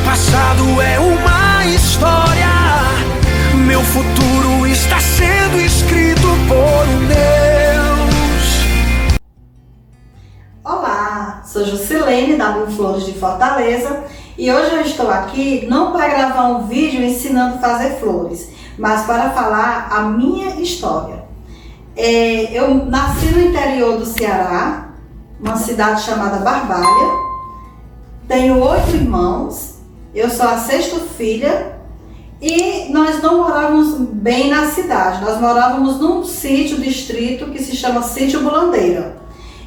passado é uma história, meu futuro está sendo escrito por um Deus. Olá, sou Juscelene da Mil Flores de Fortaleza e hoje eu estou aqui não para gravar um vídeo ensinando a fazer flores, mas para falar a minha história. Eu nasci no interior do Ceará, uma cidade chamada Barbalha. Tenho 8 irmãos, eu sou a 6ª filha e nós não morávamos bem na cidade. Nós morávamos num sítio distrito que se chama Sítio Bulandeira.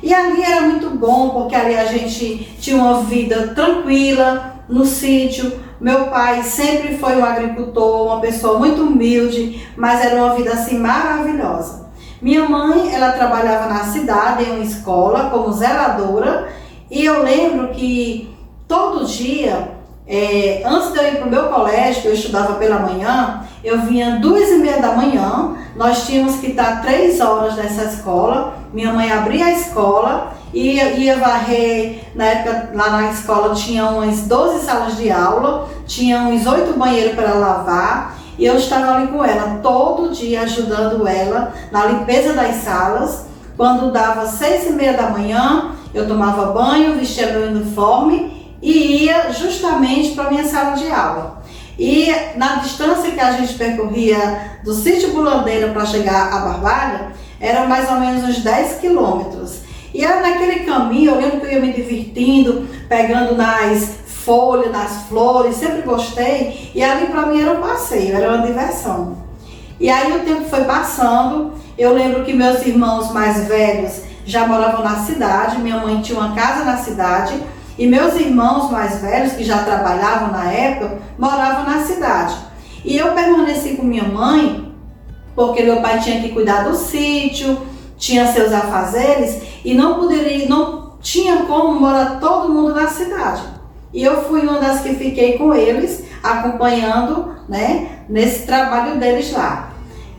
E ali era muito bom, porque ali a gente tinha uma vida tranquila no sítio. Meu pai sempre foi um agricultor, uma pessoa muito humilde, mas era uma vida assim maravilhosa. Minha mãe, ela trabalhava na cidade, em uma escola, como zeladora, e eu lembro que todo dia, antes de eu ir para o meu colégio, que eu estudava pela manhã, eu vinha 2h30 da manhã, nós tínhamos que estar 3 horas nessa escola, minha mãe abria a escola, ia varrer, na época lá na escola tinha umas 12 salas de aula, tinha uns 8 banheiros para lavar, e eu estava ali com ela, todo dia ajudando ela na limpeza das salas. Quando dava 6h30 da manhã, eu tomava banho, vestia meu uniforme e ia justamente para a minha sala de aula. E na distância que a gente percorria do Sítio Bulandeira para chegar a Barbalha, eram mais ou menos uns 10 quilômetros. E era naquele caminho, eu lembro que eu ia me divertindo, pegando nas folhas, nas flores, sempre gostei. E ali para mim era um passeio, era uma diversão. E aí o tempo foi passando, eu lembro que meus irmãos mais velhos já moravam na cidade, minha mãe tinha uma casa na cidade, e meus irmãos mais velhos, que já trabalhavam na época, moravam na cidade. E eu permaneci com minha mãe, porque meu pai tinha que cuidar do sítio, tinha seus afazeres, e não tinha como morar todo mundo na cidade. E eu fui uma das que fiquei com eles, acompanhando, nesse trabalho deles lá.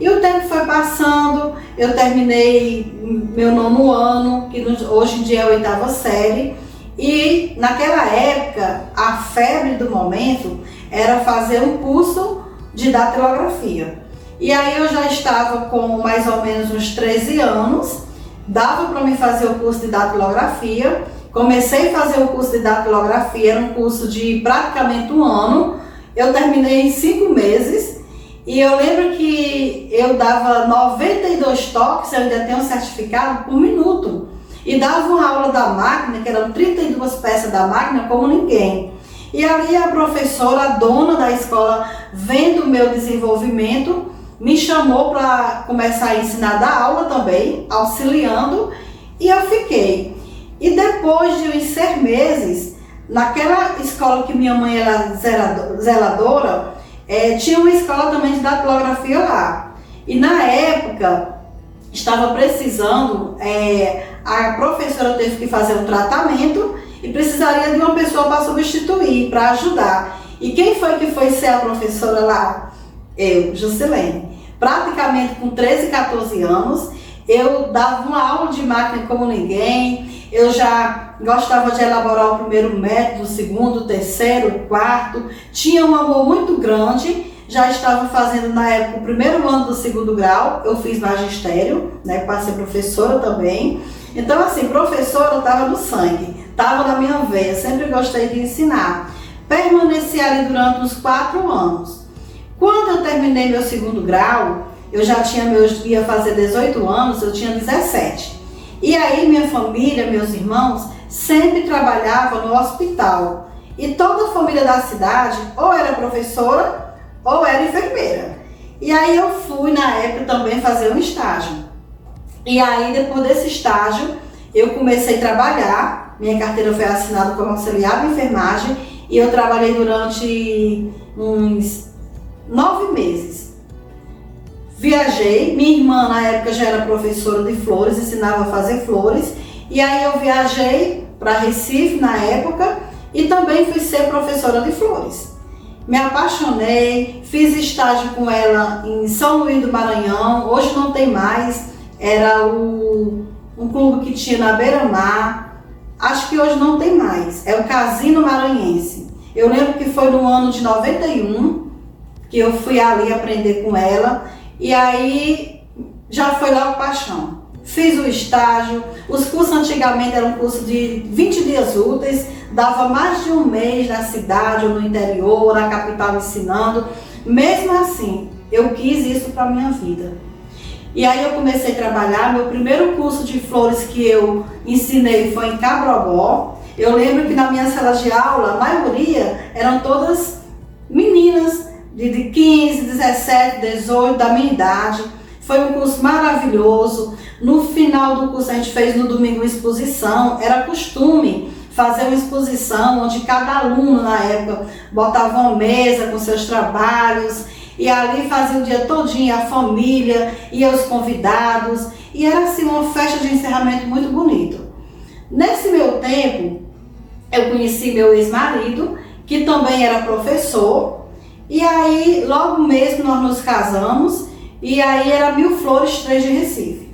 E o tempo foi passando, eu terminei meu 9º ano, que hoje em dia é a 8ª série, e naquela época, a febre do momento era fazer um curso de datilografia. E aí eu já estava com mais ou menos uns 13 anos, dava para mim fazer o curso de datilografia. Comecei a fazer o curso de datilografia, era um curso de praticamente 1 ano, eu terminei em 5 meses, e eu lembro que eu dava 92 toques, eu ainda tenho um certificado, por minuto, e dava uma aula da máquina, que eram 32 peças da máquina, como ninguém. E ali a professora, a dona da escola, vendo o meu desenvolvimento, me chamou para começar a ensinar, dar aula também, auxiliando, e eu fiquei. E depois de uns 6 meses, naquela escola que minha mãe era zeladora, tinha uma escola também de datilografia lá. E na época, estava precisando, a professora teve que fazer um tratamento e precisaria de uma pessoa para substituir, para ajudar. E quem foi que foi ser a professora lá? Eu, Juscelene. Praticamente com 13, 14 anos, eu dava uma aula de máquina como ninguém, eu já gostava de elaborar o primeiro método, o segundo, o terceiro, o quarto, tinha um amor muito grande, já estava fazendo na época o 1º ano do 2º grau, eu fiz magistério, para ser professora também. Então assim, professora estava no sangue, estava na minha veia, sempre gostei de ensinar. Permaneci ali durante uns 4 anos. Quando eu terminei meu 2º grau, eu já ia fazer 18 anos, eu tinha 17. E aí minha família, meus irmãos, sempre trabalhavam no hospital. E toda a família da cidade ou era professora ou era enfermeira. E aí eu fui na época também fazer um estágio. E aí depois desse estágio eu comecei a trabalhar, minha carteira foi assinada como auxiliar de enfermagem e eu trabalhei durante uns 9 meses. Viajei, minha irmã na época já era professora de flores, ensinava a fazer flores, e aí eu viajei para Recife na época e também fui ser professora de flores. Me apaixonei, fiz estágio com ela em São Luís do Maranhão, hoje não tem mais, era um clube que tinha na beira-mar, acho que hoje não tem mais, é o Casino Maranhense. Eu lembro que foi no ano de 91 que eu fui ali aprender com ela, e aí já foi logo paixão. Fiz o estágio, os cursos antigamente eram cursos de 20 dias úteis, dava mais de um mês na cidade ou no interior, na capital ensinando. Mesmo assim, eu quis isso para minha vida. E aí eu comecei a trabalhar, meu primeiro curso de flores que eu ensinei foi em Cabrobó. Eu lembro que na minha sala de aula, a maioria eram todas meninas de 15, 17, 18, da minha idade. Foi um curso maravilhoso. No final do curso a gente fez no domingo uma exposição. Era costume fazer uma exposição onde cada aluno na época botava uma mesa com seus trabalhos e ali fazia o dia todinho, a família e os convidados, e era assim uma festa de encerramento muito bonito. Nesse meu tempo eu conheci meu ex-marido, que também era professor, e aí logo mesmo nós nos casamos, e aí era Mil Flores 3 de Recife.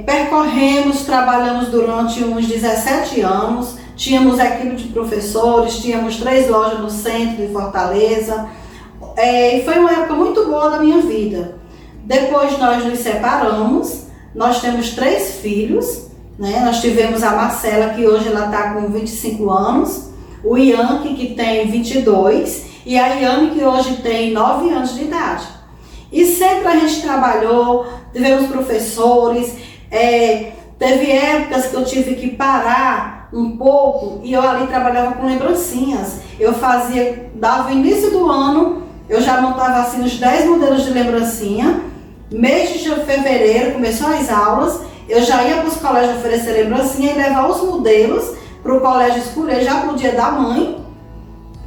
Percorremos, trabalhamos durante uns 17 anos, tínhamos equipe de professores, tínhamos 3 lojas no centro de Fortaleza, e foi uma época muito boa da minha vida. Depois nós nos separamos, nós temos 3 filhos, né? Nós tivemos a Marcela, que hoje ela está com 25 anos, o Yankee, que tem 22, e a Yane, que hoje tem 9 anos de idade. E sempre a gente trabalhou, tivemos professores, teve épocas que eu tive que parar um pouco e eu ali trabalhava com lembrancinhas. Eu dava o início do ano, eu já montava assim uns 10 modelos de lembrancinha. Mês de fevereiro, começou as aulas, eu já ia para os colégios oferecer lembrancinha e levar os modelos para o colégio escolher já para o dia da mãe,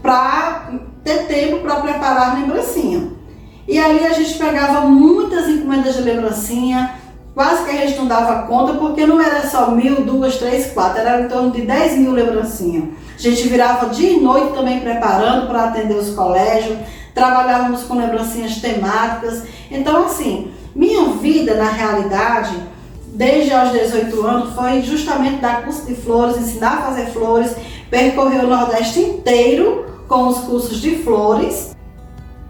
para ter tempo para preparar a lembrancinha. E ali a gente pegava muitas encomendas de lembrancinha, quase que a gente não dava conta, porque não era só 1.000, 2, 3, 4, era em torno de 10.000 lembrancinhas. A gente virava dia e noite também preparando para atender os colégios, trabalhávamos com lembrancinhas temáticas. Então assim, minha vida na realidade, desde aos 18 anos, foi justamente dar curso de flores, ensinar a fazer flores, percorrer o Nordeste inteiro com os cursos de flores.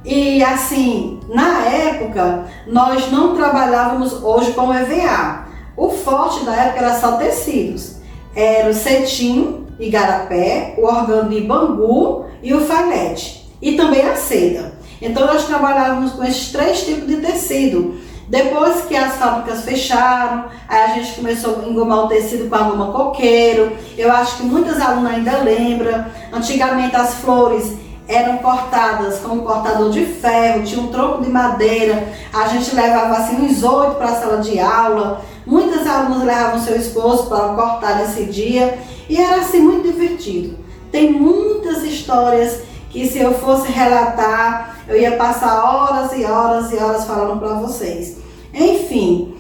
E assim, na época, nós não trabalhávamos hoje com EVA. O forte da época era só tecidos. Era o cetim, igarapé, o organo de bambu e o falete. E também a seda. Então nós trabalhávamos com esses 3 tipos de tecido. Depois que as fábricas fecharam, aí a gente começou a engomar o tecido com a goma coqueiro. Eu acho que muitas alunas ainda lembram. Antigamente as flores eram cortadas com um cortador de ferro, tinha um tronco de madeira, a gente levava assim uns 8 para a sala de aula, muitas alunas levavam seu esposo para cortar nesse dia, e era assim muito divertido. Tem muitas histórias que se eu fosse relatar, eu ia passar horas e horas e horas falando para vocês. Enfim,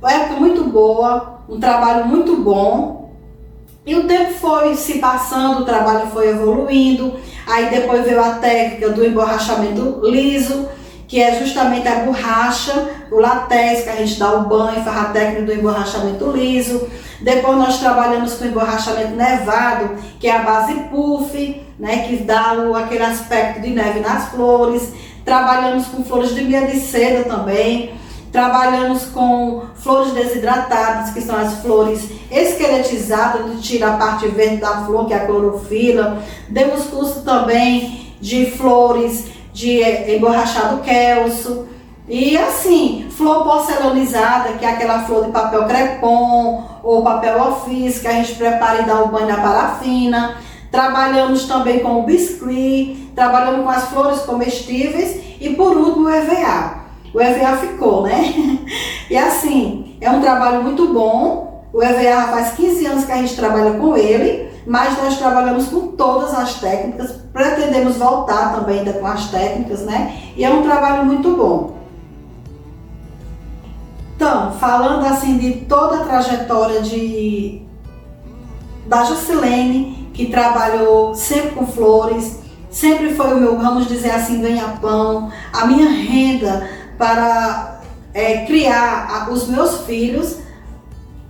uma época muito boa, um trabalho muito bom. E o tempo foi se passando, o trabalho foi evoluindo, aí depois veio a técnica do emborrachamento liso, que é justamente a borracha, o latex, que a gente dá o banho, faz a técnica do emborrachamento liso. Depois nós trabalhamos com emborrachamento nevado, que é a base puff, né, que dá aquele aspecto de neve nas flores. Trabalhamos com flores de meia de seda também. Trabalhamos com flores desidratadas, que são as flores esqueletizadas, onde tira a parte verde da flor, que é a clorofila. Demos curso também de flores de emborrachado Kelso. E assim, flor porcelanizada, que é aquela flor de papel crepom ou papel ofício, que a gente prepara e dá o banho na parafina. Trabalhamos também com o biscuit, trabalhamos com as flores comestíveis e por último o EVA. O EVA ficou, né? E assim, é um trabalho muito bom. O EVA faz 15 anos que a gente trabalha com ele, mas nós trabalhamos com todas as técnicas, pretendemos voltar também ainda com as técnicas, né? E é um trabalho muito bom. Então, falando assim de toda a trajetória da Jusilene, que trabalhou sempre com flores, sempre foi o meu, vamos dizer assim, ganha-pão, a minha renda para criar os meus filhos,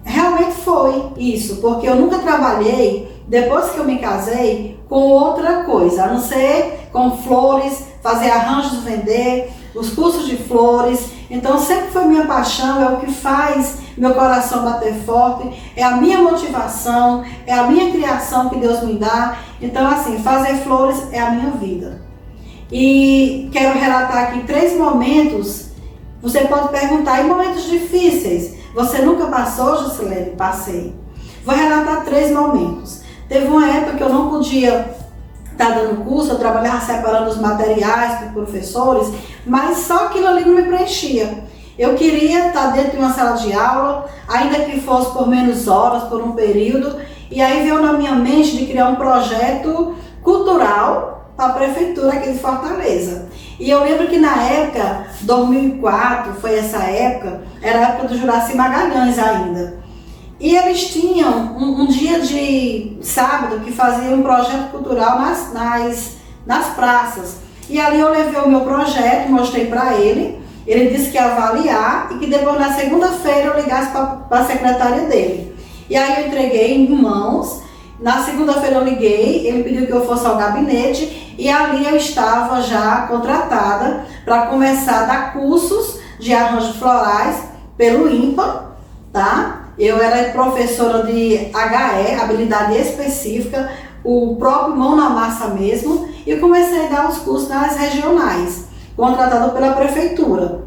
realmente foi isso, porque eu nunca trabalhei, depois que eu me casei, com outra coisa, a não ser com flores, fazer arranjos, vender, os cursos de flores. Então sempre foi minha paixão, é o que faz meu coração bater forte, é a minha motivação, é a minha criação que Deus me dá. Então assim, fazer flores é a minha vida. E quero relatar aqui 3 momentos. Você pode perguntar, em momentos difíceis, você nunca passou, Juscelene? Passei. Vou relatar 3 momentos. Teve uma época que eu não podia estar dando curso, eu trabalhava separando os materiais para professores, mas só aquilo ali não me preenchia. Eu queria estar dentro de uma sala de aula, ainda que fosse por menos horas, por um período, e aí veio na minha mente de criar um projeto cultural para a prefeitura aqui de Fortaleza. E eu lembro que na época, 2004, foi essa época, era a época do Juraci Magalhães ainda. E eles tinham um dia de sábado que fazia um projeto cultural nas praças. E ali eu levei o meu projeto, mostrei para ele. Ele disse que ia avaliar e que depois na segunda-feira eu ligasse para a secretária dele. E aí eu entreguei em mãos. Na segunda-feira eu liguei, ele pediu que eu fosse ao gabinete e ali eu estava já contratada para começar a dar cursos de arranjos florais pelo IMPA, tá? Eu era professora de HE, habilidade específica, o próprio mão na massa mesmo, e comecei a dar os cursos nas regionais, contratado pela prefeitura.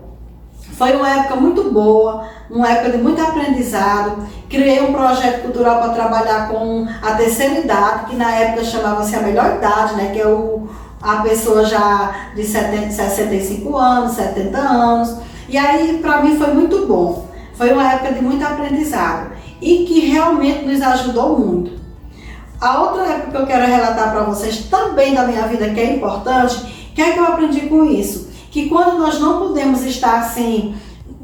Foi uma época muito boa, uma época de muito aprendizado. Criei um projeto cultural para trabalhar com a terceira idade, que na época chamava-se a melhor idade, né? Que é a pessoa já de 65 anos, 70 anos. E aí, para mim, foi muito bom. Foi uma época de muito aprendizado e que realmente nos ajudou muito. A outra época que eu quero relatar para vocês, também da minha vida, que é importante, o que é que eu aprendi com isso? Que quando nós não podemos estar assim,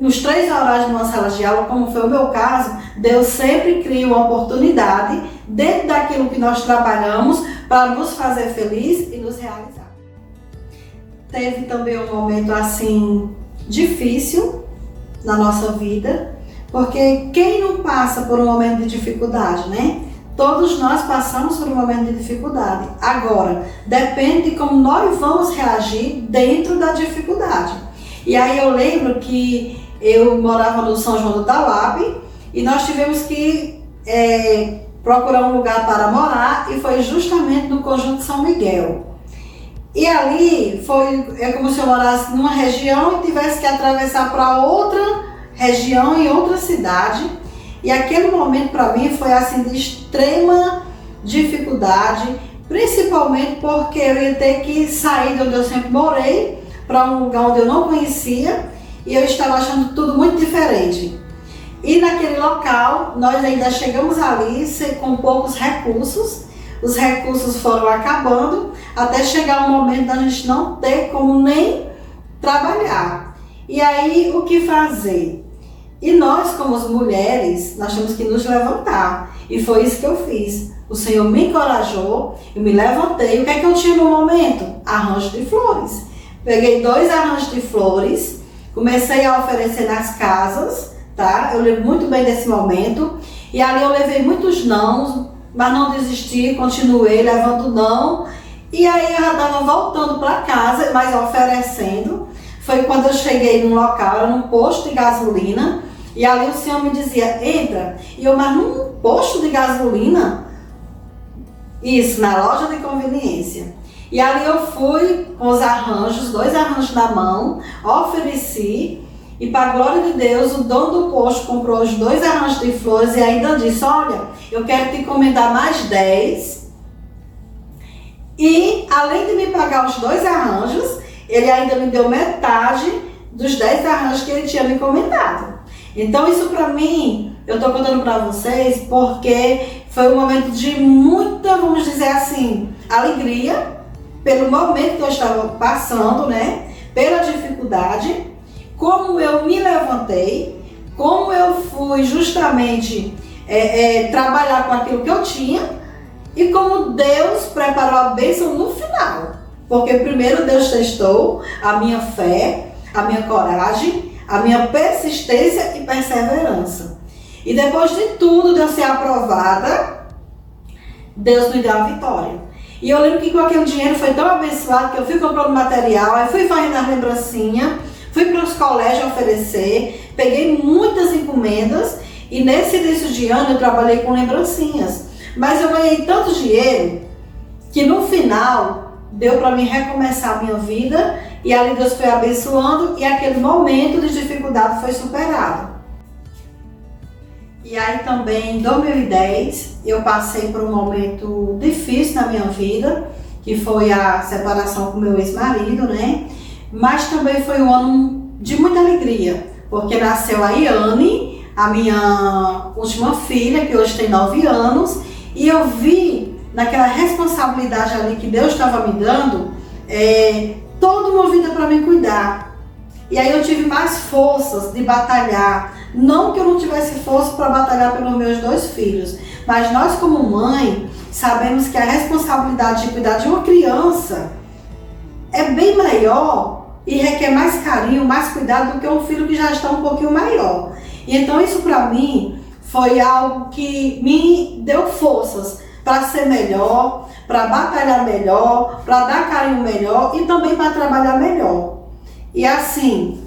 nos 3 horários de uma sala de aula, como foi o meu caso, Deus sempre cria uma oportunidade dentro daquilo que nós trabalhamos para nos fazer feliz e nos realizar. Teve também um momento assim difícil na nossa vida, porque quem não passa por um momento de dificuldade, né? Todos nós passamos por um momento de dificuldade. Agora, depende de como nós vamos reagir dentro da dificuldade. E aí eu lembro que eu morava no São João do Tauape e nós tivemos que procurar um lugar para morar e foi justamente no Conjunto São Miguel. E ali é como se eu morasse numa região e tivesse que atravessar para outra região em outra cidade. E aquele momento para mim foi assim de extrema dificuldade, principalmente porque eu ia ter que sair de onde eu sempre morei para um lugar onde eu não conhecia e eu estava achando tudo muito diferente. E naquele local nós ainda chegamos ali com poucos recursos. Os recursos foram acabando até chegar um momento da gente não ter como nem trabalhar. E aí o que fazer? E nós, como mulheres, nós temos que nos levantar. E foi isso que eu fiz. O Senhor me encorajou, eu me levantei. O que é que eu tinha no momento? Arranjo de flores. Peguei 2 arranjos de flores, comecei a oferecer nas casas, tá? Eu lembro muito bem desse momento. E ali eu levei muitos nãos, mas não desisti, continuei levando não. E aí eu já estava voltando para casa, mas oferecendo. Foi quando eu cheguei num local, era num posto de gasolina, e ali o Senhor me dizia, entra. E eu, mas num posto de gasolina? Isso, na loja de conveniência. E ali eu fui com os arranjos, 2 arranjos na mão, ofereci, e para a glória de Deus, o dono do posto comprou os 2 arranjos de flores e ainda disse, olha, eu quero te encomendar mais 10. E além de me pagar os 2 arranjos, ele ainda me deu metade dos 10 arranjos que ele tinha me encomendado. Então isso para mim, eu estou contando para vocês porque foi um momento de muita, vamos dizer assim, alegria pelo momento que eu estava passando, né? Pela dificuldade, como eu me levantei, como eu fui justamente trabalhar com aquilo que eu tinha e como Deus preparou a bênção no final. Porque primeiro Deus testou a minha fé, a minha coragem, a minha persistência e perseverança. E depois de tudo, de eu ser aprovada, Deus me deu a vitória. E eu lembro que com aquele dinheiro foi tão abençoado que eu fui comprando material, aí fui fazendo as lembrancinhas, fui para os colégios oferecer, peguei muitas encomendas e nesse início de ano eu trabalhei com lembrancinhas. Mas eu ganhei tanto dinheiro que no final deu para mim recomeçar a minha vida e ali Deus foi abençoando e aquele momento de dificuldade foi superado. E aí também em 2010 eu passei por um momento difícil na minha vida, que foi a separação com meu ex-marido, né? Mas também foi um ano de muita alegria, porque nasceu a Iane, a minha última filha, que hoje tem 9 anos, e eu vi naquela responsabilidade ali que Deus estava me dando, toda uma vida para me cuidar. E aí eu tive mais forças de batalhar. Não que eu não tivesse força para batalhar pelos meus 2 filhos, mas nós como mãe sabemos que a responsabilidade de cuidar de uma criança é bem maior e requer mais carinho, mais cuidado do que um filho que já está um pouquinho maior. E então isso para mim foi algo que me deu forças para ser melhor, para batalhar melhor, para dar carinho melhor e também para trabalhar melhor. E assim,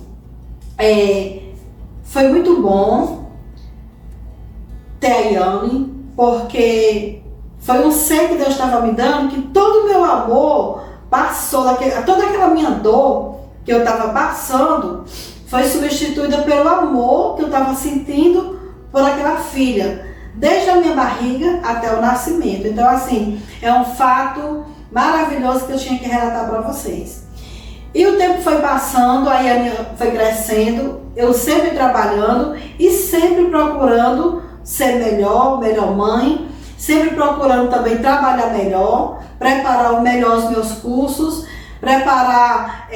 foi muito bom ter a Iane, porque foi um ser que Deus estava me dando, que todo o meu amor passou, toda aquela minha dor que eu estava passando, foi substituída pelo amor que eu estava sentindo por aquela filha, desde a minha barriga até o nascimento. Então assim, é um fato maravilhoso que eu tinha que relatar para vocês. E o tempo foi passando, a Iane foi crescendo, eu sempre trabalhando e sempre procurando ser melhor mãe, sempre procurando também trabalhar melhor, preparar melhor os meus cursos, preparar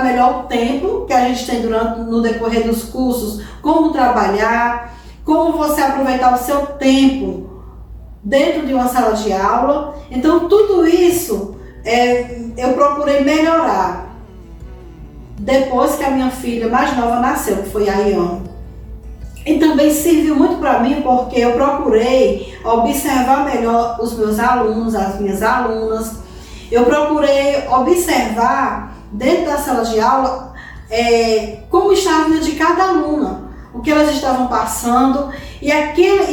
melhor o tempo que a gente tem no decorrer dos cursos, como trabalhar, como você aproveitar o seu tempo dentro de uma sala de aula. Então tudo isso eu procurei melhorar depois que a minha filha mais nova nasceu, que foi a Iane. E também serviu muito para mim porque eu procurei observar melhor os meus alunos, as minhas alunas. Eu procurei observar dentro da sala de aula como estava a vida de cada aluna, o que elas estavam passando e aqueles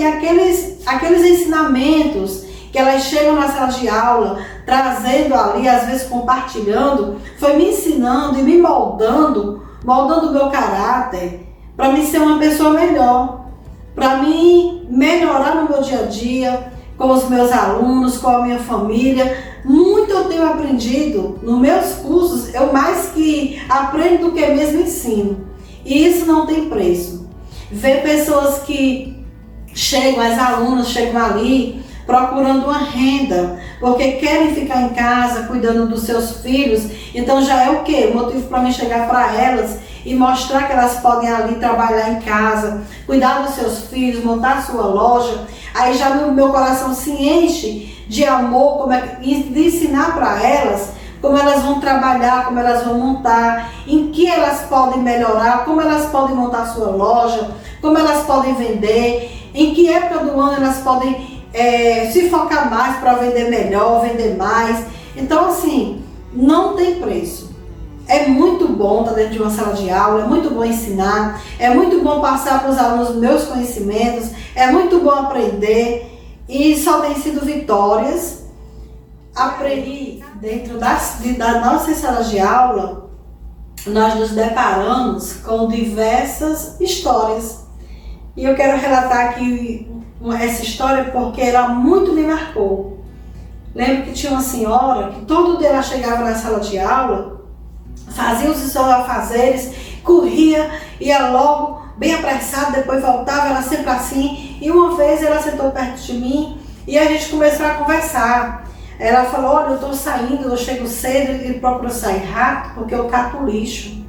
ensinamentos que elas chegam na sala de aula, trazendo ali, às vezes compartilhando, foi me ensinando e me moldando o meu caráter, para me ser uma pessoa melhor, para mim melhorar no meu dia a dia, com os meus alunos, com a minha família. Muito eu tenho aprendido nos meus cursos, eu mais que aprendo do que mesmo ensino. E isso não tem preço. Ver pessoas que chegam, as alunas chegam ali, procurando uma renda, porque querem ficar em casa cuidando dos seus filhos, então já é o quê? O motivo para mim chegar para elas e mostrar que elas podem ali trabalhar em casa, cuidar dos seus filhos, montar a sua loja. Aí já meu coração se enche de amor, de ensinar para elas como elas vão trabalhar, como elas vão montar, em que elas podem melhorar, como elas podem montar a sua loja, como elas podem vender, em que época do ano elas podem se focar mais para vender melhor, vender mais. Então assim, não tem preço. É muito bom estar dentro de uma sala de aula, é muito bom ensinar, é muito bom passar para os alunos meus conhecimentos, é muito bom aprender e só tem sido vitórias. Aprendi dentro da nossa sala de aula, nós nos deparamos com diversas histórias. E eu quero relatar aqui essa história porque ela muito me marcou. Lembro que tinha uma senhora que todo dia ela chegava na sala de aula, fazia os seus afazeres, corria, ia logo, bem apressada, depois voltava, ela sempre assim. E uma vez ela sentou perto de mim e a gente começou a conversar. Ela falou: olha, eu estou saindo, eu chego cedo e procuro sair rápido porque eu cato lixo.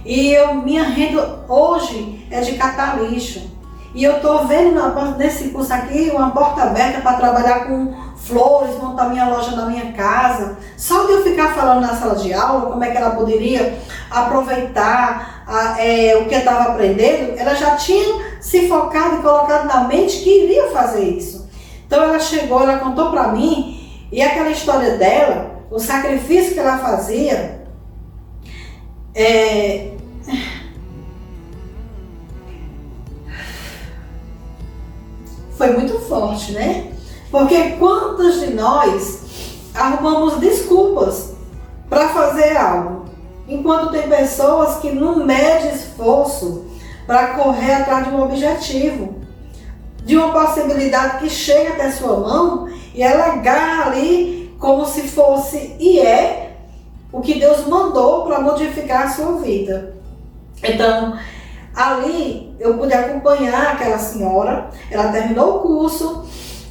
E minha renda hoje é de catar lixo. E eu estou vendo nesse curso aqui uma porta aberta para trabalhar com flores, montar minha loja na minha casa. Só de eu ficar falando na sala de aula como é que ela poderia aproveitar o que eu estava aprendendo, ela já tinha se focado e colocado na mente que iria fazer isso. Então ela chegou, ela contou para mim E aquela história dela, o sacrifício que ela fazia, foi muito forte, né? Porque quantas de nós arrumamos desculpas para fazer algo, enquanto tem pessoas que não medem esforço para correr atrás de um objetivo, de uma possibilidade que chega até sua mão e ela agarra ali como se fosse e é o que Deus mandou para modificar a sua vida. Então, ali eu pude acompanhar aquela senhora, ela terminou o curso,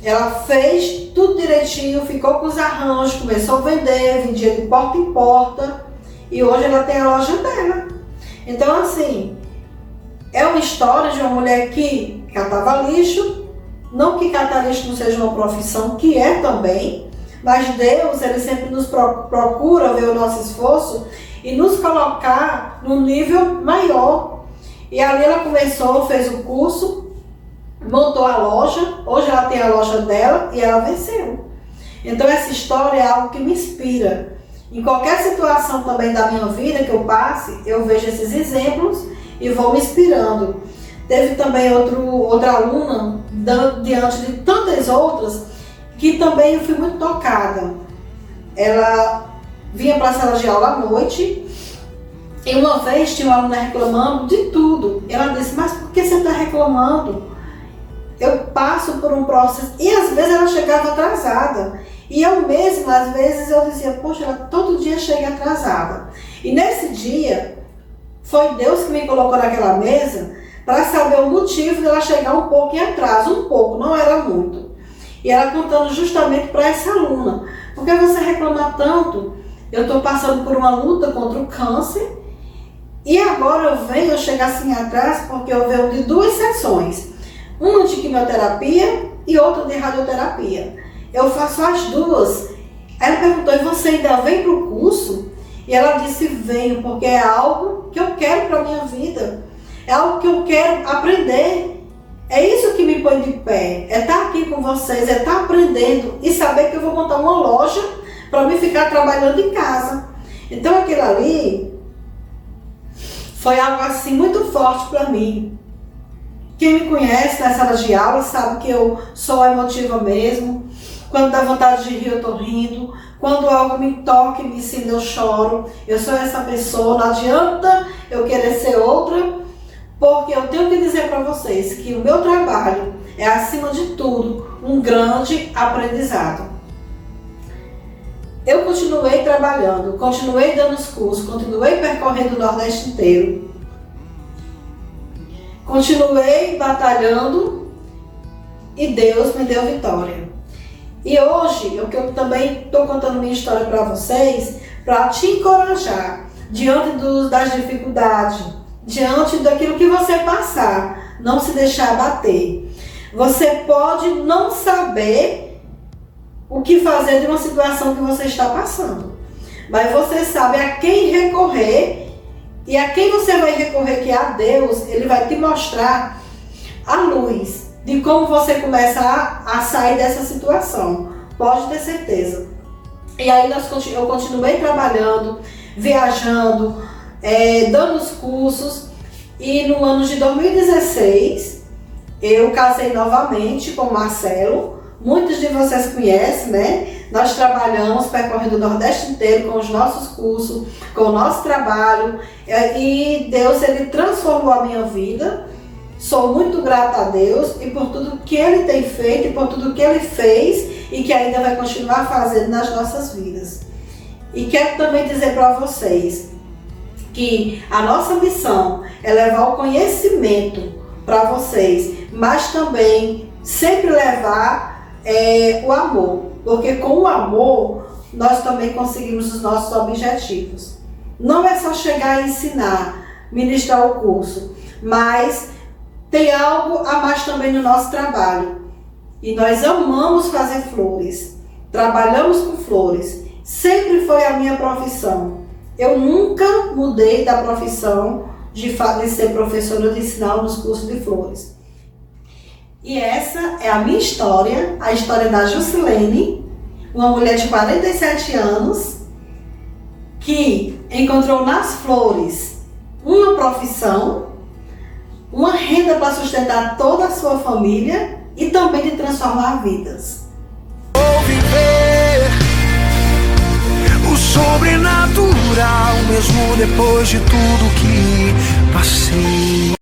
ela fez tudo direitinho, ficou com os arranjos, começou a vender, vendia de porta em porta e hoje ela tem a loja dela. Então, assim, é uma história de uma mulher que catava lixo, não que catar lixo não seja uma profissão, que é também, mas Deus, Ele sempre nos procura ver o nosso esforço e nos colocar num nível maior. E ali ela começou, fez o curso, montou a loja, hoje ela tem a loja dela e ela venceu. Então essa história é algo que me inspira. Em qualquer situação também da minha vida que eu passe, eu vejo esses exemplos e vou me inspirando. Teve também outra aluna, diante de tantas outras, que também eu fui muito tocada. Ela vinha para a sala de aula à noite e uma vez tinha uma aluna reclamando de tudo. Ela disse, mas por que você está reclamando? Eu passo por um processo. E às vezes ela chegava atrasada. E eu mesma, às vezes, eu dizia, poxa, ela todo dia chega atrasada. E nesse dia, foi Deus que me colocou naquela mesa para saber o motivo dela chegar um pouco em atraso. Um pouco, não era muito. E ela contando justamente para essa aluna. Por que você reclama tanto? Eu estou passando por uma luta contra o câncer. E agora eu chego assim atrás porque eu venho de 2 sessões. Uma de quimioterapia e outra de radioterapia. Eu faço as 2. Aí ela perguntou, e você ainda vem para o curso? E ela disse, venho, porque é algo que eu quero para a minha vida. É algo que eu quero aprender. É isso que me põe de pé. É estar aqui com vocês, é estar aprendendo e saber que eu vou montar uma loja para me ficar trabalhando em casa. Então aquilo ali foi algo assim muito forte para mim. Quem me conhece na sala de aula sabe que eu sou emotiva mesmo. Quando dá vontade de rir, eu estou rindo. Quando algo me toca e me ensina, eu choro. Eu sou essa pessoa, não adianta eu querer ser outra, porque eu tenho que dizer para vocês que o meu trabalho é, acima de tudo, um grande aprendizado. Eu continuei trabalhando, continuei dando os cursos, continuei percorrendo o Nordeste inteiro. Continuei batalhando e Deus me deu vitória. E hoje, eu também estou contando minha história para vocês, para te encorajar diante das dificuldades, diante daquilo que você passar, não se deixar abater. Você pode não saber o que fazer de uma situação que você está passando, mas você sabe a quem recorrer, e a quem você vai recorrer, que é a Deus. Ele vai te mostrar a luz de como você começa a sair dessa situação. Pode ter certeza. E aí eu continuei trabalhando, viajando, dando os cursos. E no ano de 2016, eu casei novamente com o Marcelo. Muitos de vocês conhecem, né? Nós trabalhamos percorrendo o Nordeste inteiro com os nossos cursos, com o nosso trabalho. E Deus, Ele transformou a minha vida. Sou muito grata a Deus e por tudo que Ele tem feito e por tudo que Ele fez e que ainda vai continuar fazendo nas nossas vidas. E quero também dizer para vocês que a nossa missão é levar o conhecimento para vocês, mas também sempre levar o amor, porque com o amor nós também conseguimos os nossos objetivos. Não é só chegar a ensinar, ministrar o curso, mas tem algo a mais também no nosso trabalho. E nós amamos fazer flores, trabalhamos com flores, sempre foi a minha profissão. Eu nunca mudei da profissão de ser professora de ensinar nos cursos de flores. E essa é a minha história, a história da Jusilene, uma mulher de 47 anos que encontrou nas flores uma profissão, uma renda para sustentar toda a sua família e também de transformar vidas. Vou viver o sobrenatural, mesmo depois de tudo que passei.